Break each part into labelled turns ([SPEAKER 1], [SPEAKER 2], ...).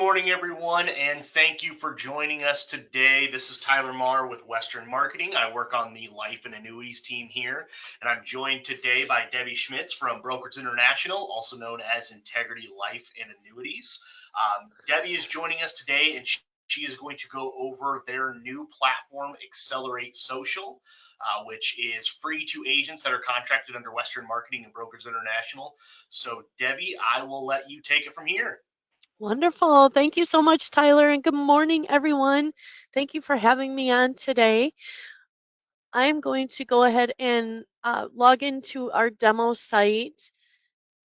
[SPEAKER 1] morning, everyone, and thank you for joining us today. This is Tyler Marr with Western Marketing. I work on the life and annuities team here, and I'm joined today by Debbie Schmitz from Brokers International, also known as Integrity Life and Annuities. Debbie is joining us today, and she is going to go over their new platform, Accelerate Social, which is free to agents that are contracted under Western Marketing and Brokers International. So, Debbie, I will let you take it from here.
[SPEAKER 2] Wonderful. Thank you so much, Tyler, and good morning, everyone. Thank you for having me on today. I'm going to go ahead and log into our demo site.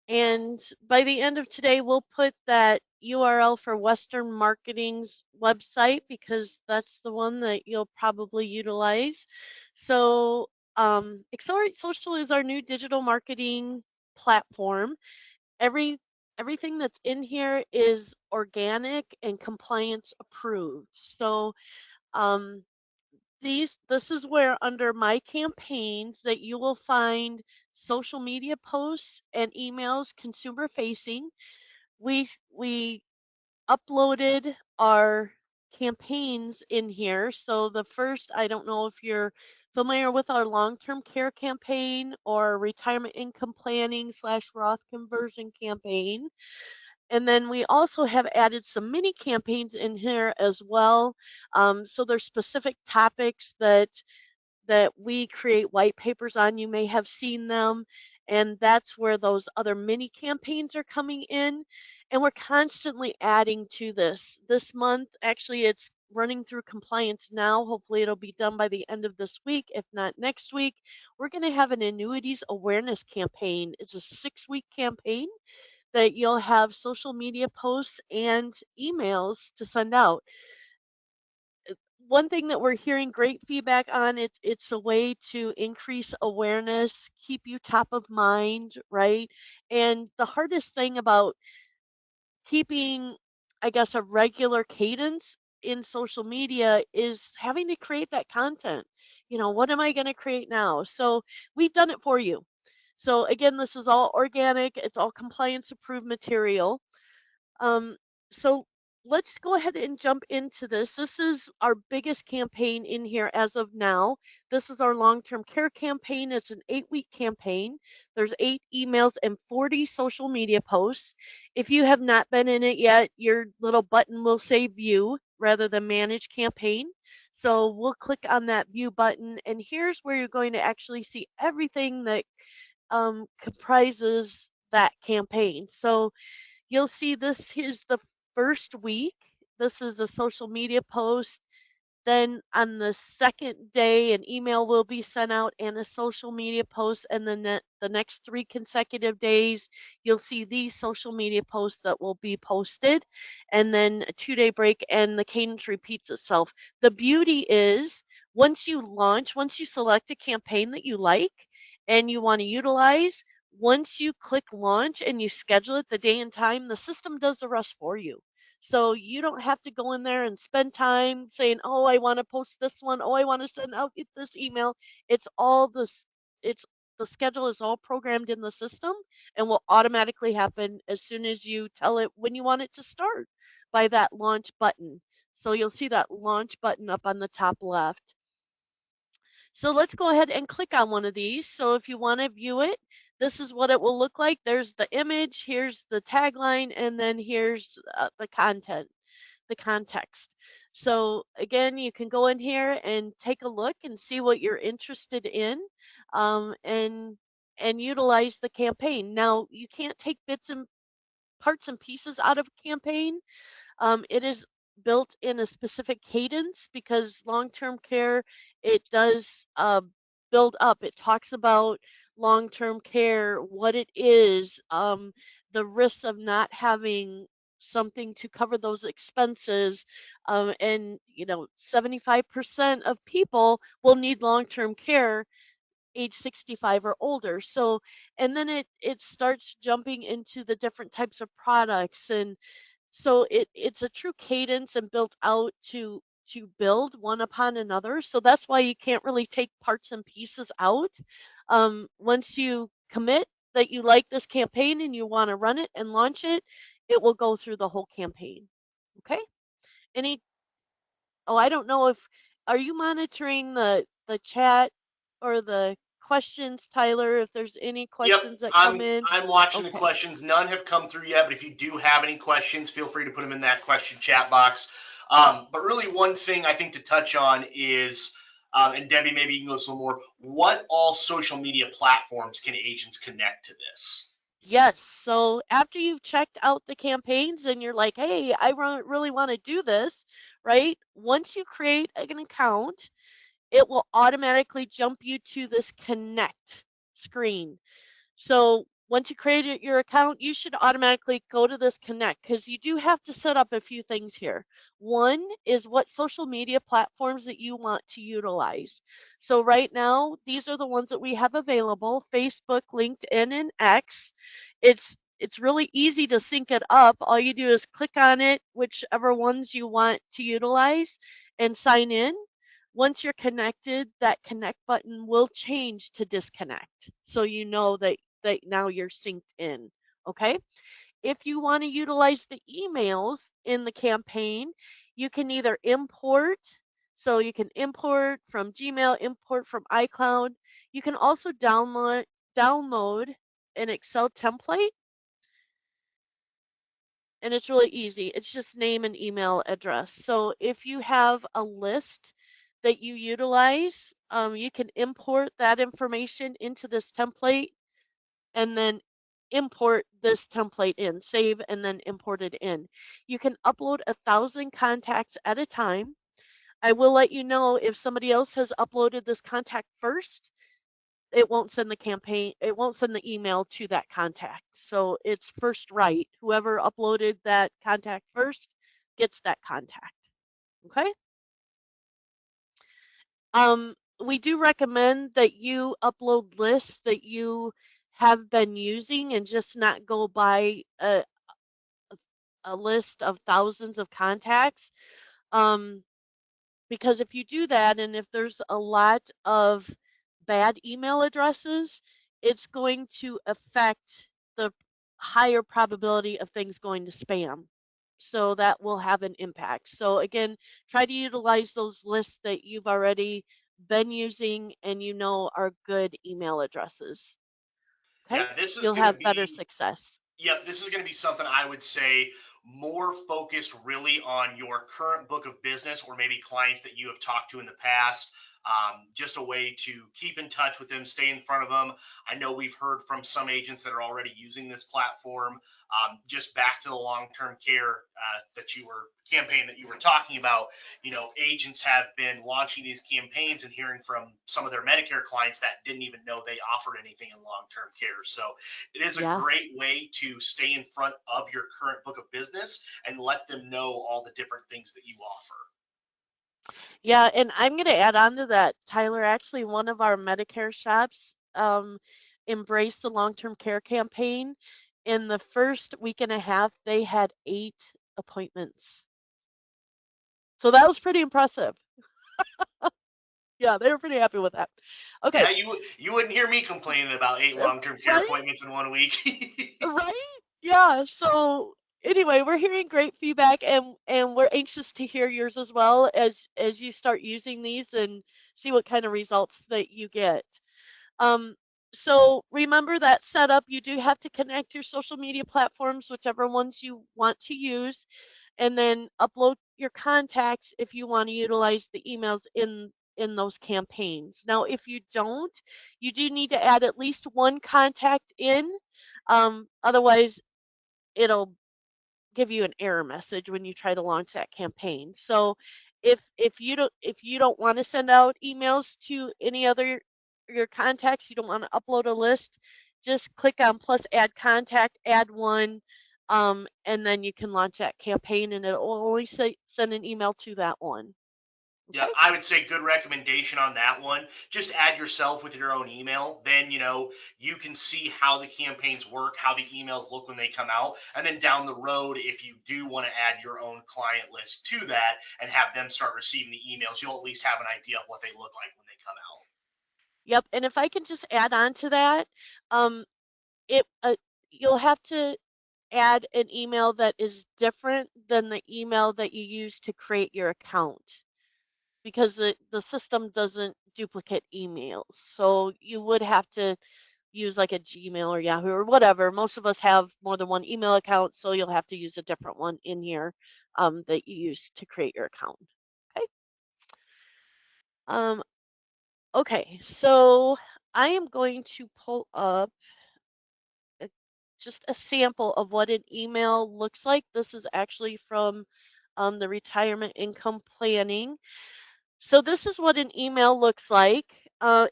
[SPEAKER 2] And by the end of today, we'll put that URL for Western Marketing's website because that's the one that you'll probably utilize. So, Accelerate Social is our new digital marketing platform. Every everything that's in here is organic and compliance approved. So um, this is where under my campaigns that you will find social media posts and emails consumer facing. We uploaded our campaigns in here. So the first, I don't know if you're familiar with our long-term care campaign or retirement income planning / Roth conversion campaign. And then we also have added some mini campaigns in here as well. So there's specific topics that we create white papers on. You may have seen them, and that's where those other mini campaigns are coming in. And we're constantly adding to this. This month, actually, it's running through compliance now. Hopefully, it'll be done by the end of this week, if not next week. We're going to have an annuities awareness campaign. It's a 6-week campaign that you'll have social media posts and emails to send out. One thing that we're hearing great feedback on, it's a way to increase awareness, keep you top of mind, right? And the hardest thing about keeping, I guess, a regular cadence in social media is having to create that content. What am I going to create now? So we've done it for you. So again, this is all organic, it's all compliance approved material. Um, so let's go ahead and jump into this. This is our biggest campaign in here as of now. This is our long-term care campaign. It's an 8-week campaign. There's 8 emails and 40 social media posts. If you have not been in it yet, your little button will say view rather than manage campaign. So we'll click on that view button, and here's where you're going to actually see everything that comprises that campaign. So you'll see this is the first week. This is a social media post. Then on the second day, an email will be sent out and a social media post. And then the next 3 consecutive days, you'll see these social media posts that will be posted. And then a 2-day break, and the cadence repeats itself. The beauty is once you select a campaign that you like and you want to utilize, once you click launch and you schedule it the day and time, the system does the rest for you. So you don't have to go in there and spend time saying, "Oh, I want to post this one. Oh, I want to send out this email." It's all this. It's the schedule is all programmed in the system and will automatically happen as soon as you tell it when you want it to start by that launch button. So you'll see that launch button up on the top left. So let's go ahead and click on one of these. So if you want to view it, this is what it will look like. There's the image, here's the tagline, and then here's the content, the context. So again, you can go in here and take a look and see what you're interested in, um, and and utilize the campaign. Now you can't take bits and parts and pieces out of a campaign. It is built in a specific cadence because long-term care, it does build up. It talks about long-term care, what it is, the risks of not having something to cover those expenses. And 75% of people will need long-term care age 65 or older. So, and then it starts jumping into the different types of products, and so it's a true cadence and built out to build one upon another. So that's why you can't really take parts and pieces out. Once you commit that you like this campaign and you want to run it and launch it, it will go through the whole campaign. Okay? Any Oh, I don't know if are you monitoring the chat or the questions, Tyler, if there's any
[SPEAKER 1] Yep,
[SPEAKER 2] questions that come
[SPEAKER 1] I'm
[SPEAKER 2] in?
[SPEAKER 1] I'm watching the
[SPEAKER 2] Okay.
[SPEAKER 1] questions. None have come through yet, but if you do have any questions, feel free to put them in that question chat box. But really, one thing I think to touch on is, and Debbie, maybe you can go a little more. What all social media platforms can agents connect to this?
[SPEAKER 2] Yes. So after you've checked out the campaigns and you're like, hey, I really want to do this, right? Once you create an account, it will automatically jump you to this connect screen. So once you create your account, you should automatically go to this connect because you do have to set up a few things here. One is what social media platforms that you want to utilize. So right now, these are the ones that we have available: Facebook, LinkedIn, and X. It's really easy to sync it up. All you do is click on it, whichever ones you want to utilize, and sign in. Once you're connected, that connect button will change to disconnect. So you know that now you're synced in. Okay. If you want to utilize the emails in the campaign, you can either import, so you can import from Gmail, import from iCloud. You can also download an Excel template, and it's really easy. It's just name and email address. So if you have a list that you utilize, you can import that information into this template and then import this template in, save and then import it in. You can upload 1,000 contacts at a time. I will let you know if somebody else has uploaded this contact first, it won't send the email to that contact. So it's first right. Whoever uploaded that contact first gets that contact. Okay? We do recommend that you upload lists that you have been using and just not go by a list of thousands of contacts. Um, because if you do that, and if there's a lot of bad email addresses, it's going to affect the higher probability of things going to spam. So that will have an impact. So again, try to utilize those lists that you've already been using and you know are good email addresses. Okay?
[SPEAKER 1] Yeah, this is
[SPEAKER 2] You'll
[SPEAKER 1] going to
[SPEAKER 2] have better
[SPEAKER 1] be
[SPEAKER 2] success.
[SPEAKER 1] Yep, this is going to be something I would say more focused really on your current book of business or maybe clients that you have talked to in the past. Just a way to keep in touch with them, stay in front of them. I know we've heard from some agents that are already using this platform. Just back to the long-term care that you were campaign that you were talking about. Agents have been launching these campaigns and hearing from some of their Medicare clients that didn't even know they offered anything in long-term care. So it is a
[SPEAKER 2] Yeah.
[SPEAKER 1] great way to stay in front of your current book of business and let them know all the different things that you offer.
[SPEAKER 2] Yeah, and I'm going to add on to that, Tyler. Actually, one of our Medicare shops embraced the long-term care campaign. In the first week and a half, they had 8 appointments. So that was pretty impressive. Yeah, they were pretty happy with that. Okay,
[SPEAKER 1] Yeah, you wouldn't hear me complaining about 8 long-term care
[SPEAKER 2] right?
[SPEAKER 1] appointments in one week.
[SPEAKER 2] Right? Yeah. So anyway, we're hearing great feedback and we're anxious to hear yours as well as you start using these and see what kind of results that you get. Um, so remember that setup, you do have to connect your social media platforms, whichever ones you want to use, and then upload your contacts if you want to utilize the emails in those campaigns. Now, if you don't, you do need to add at least one contact in. Otherwise, it'll give you an error message when you try to launch that campaign. So if you don't want to send out emails to any other your contacts, you don't want to upload a list, just click on plus add contact, add one, and then you can launch that campaign, and it'll only send an email to that one.
[SPEAKER 1] Yeah,
[SPEAKER 2] Okay.
[SPEAKER 1] I would say good recommendation on that one. Just add yourself with your own email. Then, you can see how the campaigns work, how the emails look when they come out. And then down the road, if you do want to add your own client list to that and have them start receiving the emails, you'll at least have an idea of what they look like when they come out.
[SPEAKER 2] Yep. And if I can just add on to that, um, it you'll have to. add an email that is different than the email that you use to create your account because the system doesn't duplicate emails. So you would have to use like a Gmail or Yahoo or whatever. Most of us have more than one email account, so you'll have to use a different one in here that you use to create your account. Okay. Um, okay, so I am going to pull up a, just a sample of what an email looks like. This is actually from the retirement income planning. So this is what an email looks like.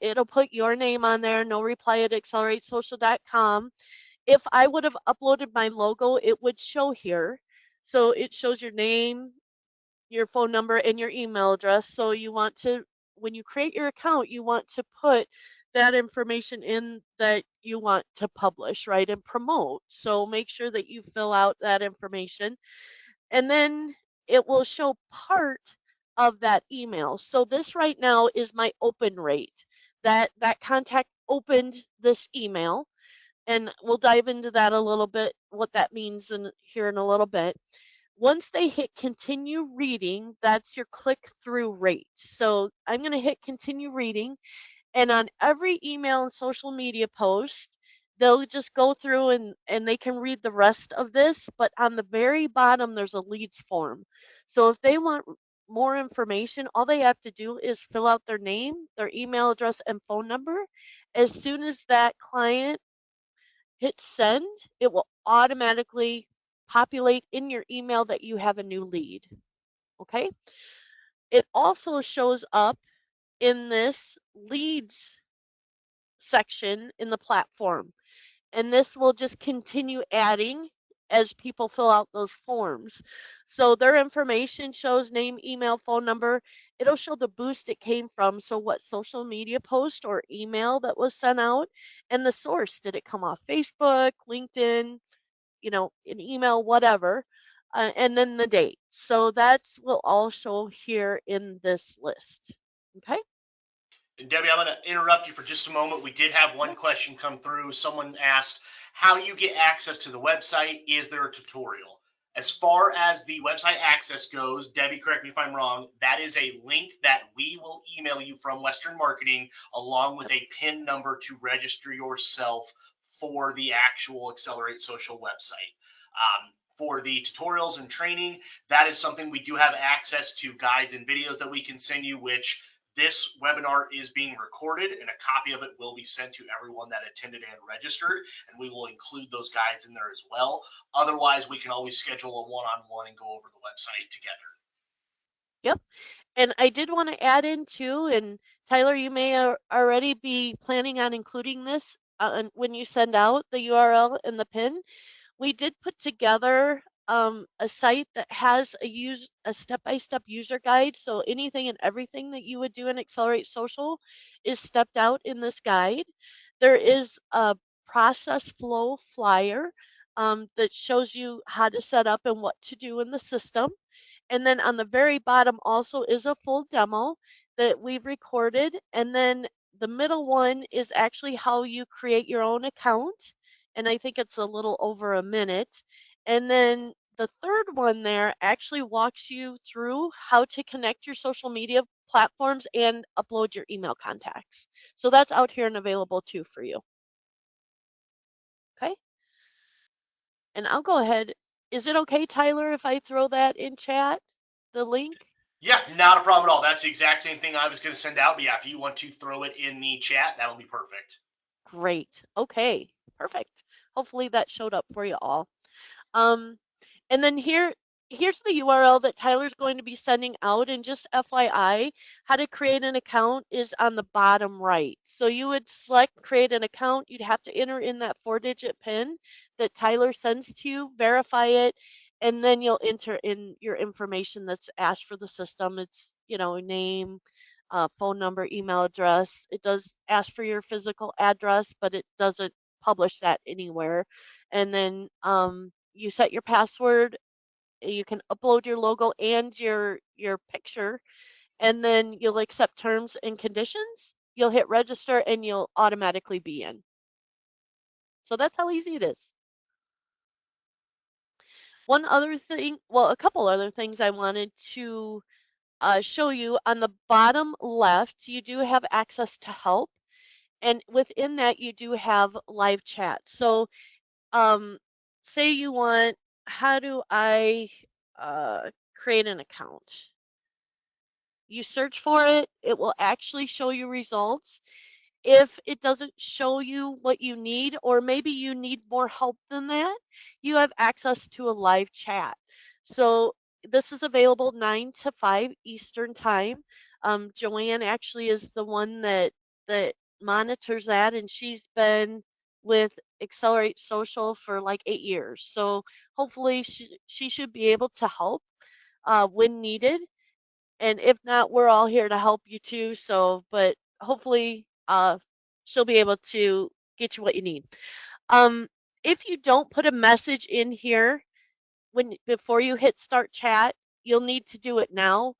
[SPEAKER 2] It'll put your name on there, no reply at acceleratesocial.com. If I would have uploaded my logo, it would show here. So it shows your name, your phone number, and your email address. So you want to, when you create your account, you want to put that information in that you want to publish, right, and promote. So make sure that you fill out that information. And then it will show part of that email. So this right now is my open rate. That contact opened this email, and we'll dive into that a little bit, what that means here in a little bit. Once they hit continue reading, that's your click-through rate. So I'm going to hit continue reading, and on every email and social media post, they'll just go through and they can read the rest of this, but on the very bottom, there's a leads form. So if they want more information, all they have to do is fill out their name, their email address, and phone number. As soon as that client hits send, it will automatically populate in your email that you have a new lead. Okay. It also shows up in this leads section in the platform. And this will just continue adding as people fill out those forms. So their information shows name, email, phone number. It'll show the boost it came from. So what social media post or email that was sent out and the source. Did it come off Facebook, LinkedIn, an email, whatever, and then the date. So that's will all show here in this list. Okay.
[SPEAKER 1] And Debbie, I'm going to interrupt you for just a moment. We did have one
[SPEAKER 2] Yeah.
[SPEAKER 1] question come through. Someone asked how you get access to the website. Is there a tutorial? As far as the website access goes, Debbie, correct me if I'm wrong, that is a link that we will email you from Western Marketing along with
[SPEAKER 2] Yep.
[SPEAKER 1] a PIN number to register yourself for the actual Accelerate Social website. For the tutorials and training, that is something we do have access to guides and videos that we can send you, which this webinar is being recorded and a copy of it will be sent to everyone that attended and registered, and we will include those guides in there as well. Otherwise, we can always schedule a one-on-one and go over the website together.
[SPEAKER 2] Yep. And I did want to add in too, and Tyler, you may already be planning on including this when you send out the URL and the PIN. We did put together a site that has a step-by-step user guide. So anything and everything that you would do in Accelerate Social is stepped out in this guide. There is a process flow flyer that shows you how to set up and what to do in the system. And then on the very bottom also is a full demo that we've recorded. And then the middle one is actually how you create your own account. And I think it's a little over a minute. And then the third one there actually walks you through how to connect your social media platforms and upload your email contacts. So that's out here and available too for you. Okay. And I'll go ahead. Is it okay, Tyler, if I throw that in chat, the link?
[SPEAKER 1] Yeah, not a problem at all. That's the exact same thing I was going to send out. But yeah, if you want to throw it in the chat, that'll be perfect.
[SPEAKER 2] Great. Okay. Perfect. Hopefully that showed up for you all. Um, and then here's the URL that Tyler's going to be sending out. And just FYI, how to create an account is on the bottom right. So you would select create an account. You'd have to enter in that 4-digit PIN that Tyler sends to you, verify it, and then you'll enter in your information that's asked for the system. It's, name, phone number, email address. It does ask for your physical address, but it doesn't publish that anywhere. And then you set your password. You can upload your logo and your picture, and then you'll accept terms and conditions. You'll hit register, and you'll automatically be in. So that's how easy it is. One other thing, well, a couple other things I wanted to show you. On the bottom left, you do have access to help. And within that, you do have live chat. So, um, say you want, how do I create an account? You search for it, it will actually show you results. If it doesn't show you what you need, or maybe you need more help than that, you have access to a live chat. So this is available 9 to 5 Eastern time. Joanne actually is the one that monitors that, and she's been with Accelerate Social for like 8 years. So hopefully she should be able to help when needed. And if not, we're all here to help you too. So, but hopefully, she'll be able to get you what you need. Um, if you don't put a message in here when before you hit start chat, you'll need to do it now.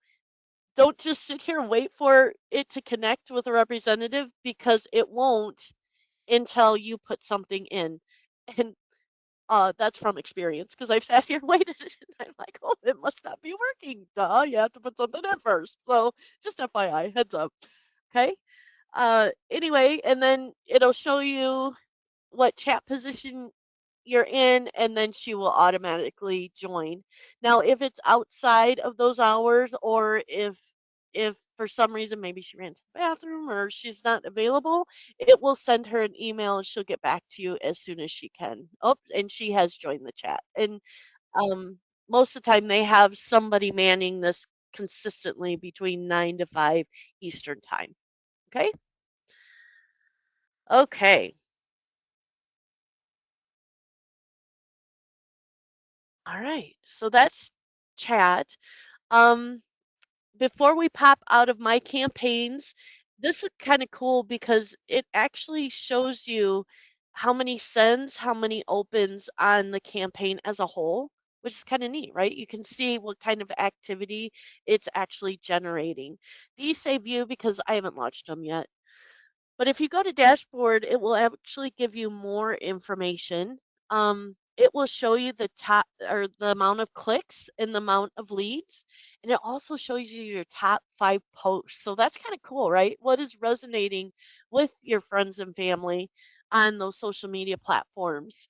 [SPEAKER 2] Don't just sit here and wait for it to connect with a representative, because it won't until you put something in. And that's from experience, because I've sat here and waited and I'm like, oh, it must not be working. Duh, you have to put something in first. So just FYI, heads up. Okay. Anyway, and then it'll show you what chat position you're in, and then she will automatically join. Now, if it's outside of those hours, or if for some reason maybe she ran to the bathroom or she's not available, it will send her an email and she'll get back to you as soon as she can. Oh, and she has joined the chat. And um, most of the time they have somebody manning this consistently between 9 to 5 Eastern time. Okay? Okay. All right. So that's chat. Um, Before we pop out of my campaigns, this is kind of cool because it actually shows you how many sends, how many opens on the campaign as a whole, which is kind of neat, right? You can see what kind of activity it's actually generating. These save you because I haven't launched them yet. But if you go to dashboard, it will actually give you more information. It will show you the top, or the amount of clicks and the amount of leads. And it also shows you your top 5 posts. So that's kind of cool, right? What is resonating with your friends and family on those social media platforms?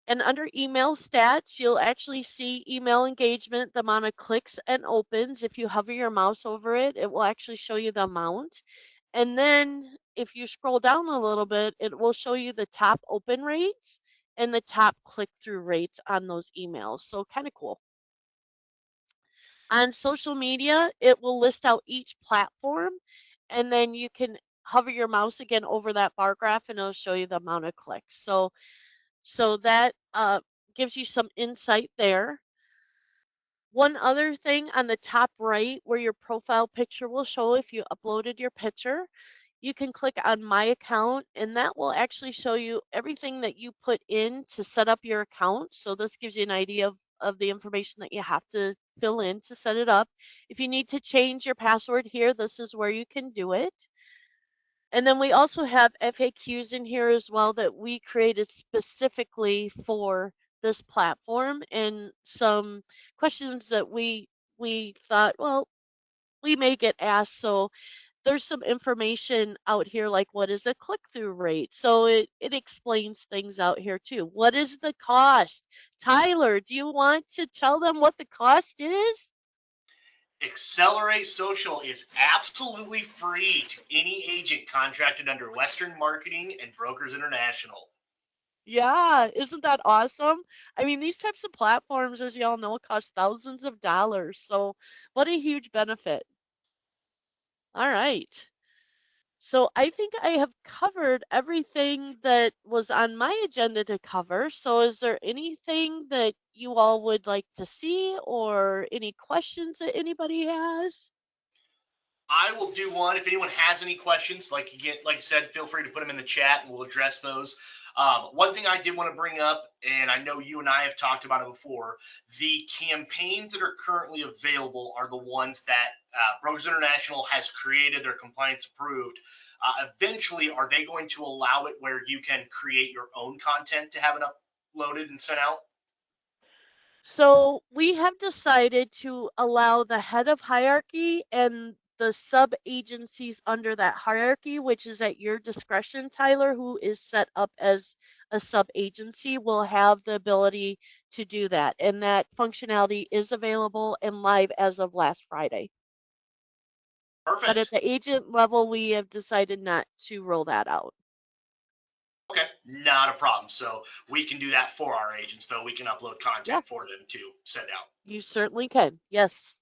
[SPEAKER 2] And under email stats, you'll actually see email engagement, the amount of clicks and opens. If you hover your mouse over it, it will actually show you the amount. And then if you scroll down a little bit, it will show you the top open rates and the top click through rates on those emails. So kind of cool. On social media, it will list out each platform, and then you can hover your mouse again over that bar graph and it'll show you the amount of clicks. So that gives you some insight there. One other thing on the top right, where your profile picture will show if you uploaded your picture, you can click on My Account, and that will actually show you everything that you put in to set up your account. So this gives you an idea of the information that you have to fill in to set it up. If you need to change your password here, this is where you can do it. And then we also have FAQs in here as well that we created specifically for this platform, and some questions that we thought, well, we may get asked. So there's some information out here, like what is a click-through rate? So it explains things out here too. What is the cost? Tyler, do you want to tell them what the cost is?
[SPEAKER 1] Accelerate Social is absolutely free to any agent contracted under Western Marketing and Brokers International.
[SPEAKER 2] Yeah, isn't that awesome? I mean, these types of platforms, as y'all know, cost thousands of dollars. So what a huge benefit. All right. So I think I have covered everything that was on my agenda to cover. So is there anything that you all would like to see, or any questions that anybody has?
[SPEAKER 1] I will do one. If anyone has any questions, like I said, feel free to put them in the chat, and we'll address those. One thing I did want to bring up, and I know you and I have talked about it before, the campaigns that are currently available are the ones that Brokers International has created. They're compliance approved. Eventually, are they going to allow it where you can create your own content to have it uploaded and sent out?
[SPEAKER 2] So we have decided to allow the head of hierarchy and the sub agencies under that hierarchy, which is at your discretion, Tyler, who is set up as a sub agency, will have the ability to do that. And that functionality is available and live as of last Friday. But at
[SPEAKER 1] Perfect.
[SPEAKER 2] the agent level, we have decided not to roll that out.
[SPEAKER 1] Okay, not a problem. So we can do that for our agents, though. We can upload
[SPEAKER 2] Yeah,
[SPEAKER 1] content for them to send out.
[SPEAKER 2] you certainly can. Yes.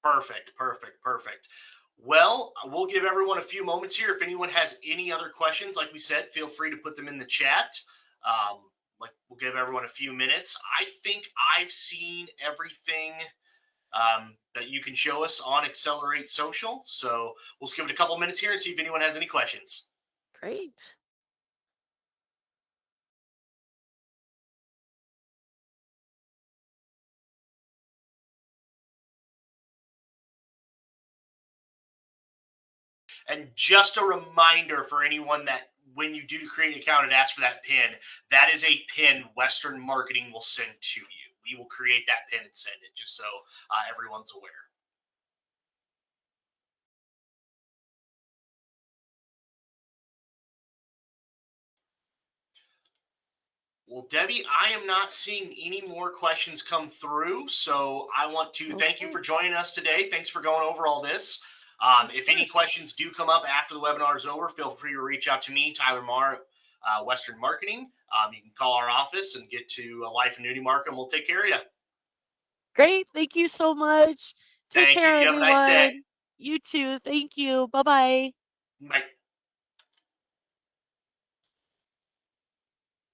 [SPEAKER 1] Perfect, perfect, perfect. Well, we'll give everyone a few moments here. If anyone has any other questions, like we said, feel free to put them in the chat. We'll give everyone a few minutes. I think I've seen everything that you can show us on Accelerate Social. So we'll just give it a couple minutes here and see if anyone has any questions.
[SPEAKER 2] Great.
[SPEAKER 1] And just a reminder for anyone that when you do create an account and ask for that pin, that is a pin Western Marketing will send to you. We will create that pin and send it, just so everyone's aware. Well, Debbie, I am not seeing any more questions come through, so I want to thank you
[SPEAKER 2] Okay.
[SPEAKER 1] for joining us today. Thanks for going over all this.
[SPEAKER 2] Of
[SPEAKER 1] If any
[SPEAKER 2] course.
[SPEAKER 1] questions do come up after the webinar is over, feel free to reach out to me, Tyler Marr, Western Marketing. You can call our office and get to Life Annuity Market, and we'll take care of you.
[SPEAKER 2] Great. Thank you so much. Take
[SPEAKER 1] Thank you.
[SPEAKER 2] care,
[SPEAKER 1] You have a nice day.
[SPEAKER 2] everyone. You too. Thank you. Bye bye.
[SPEAKER 1] Bye.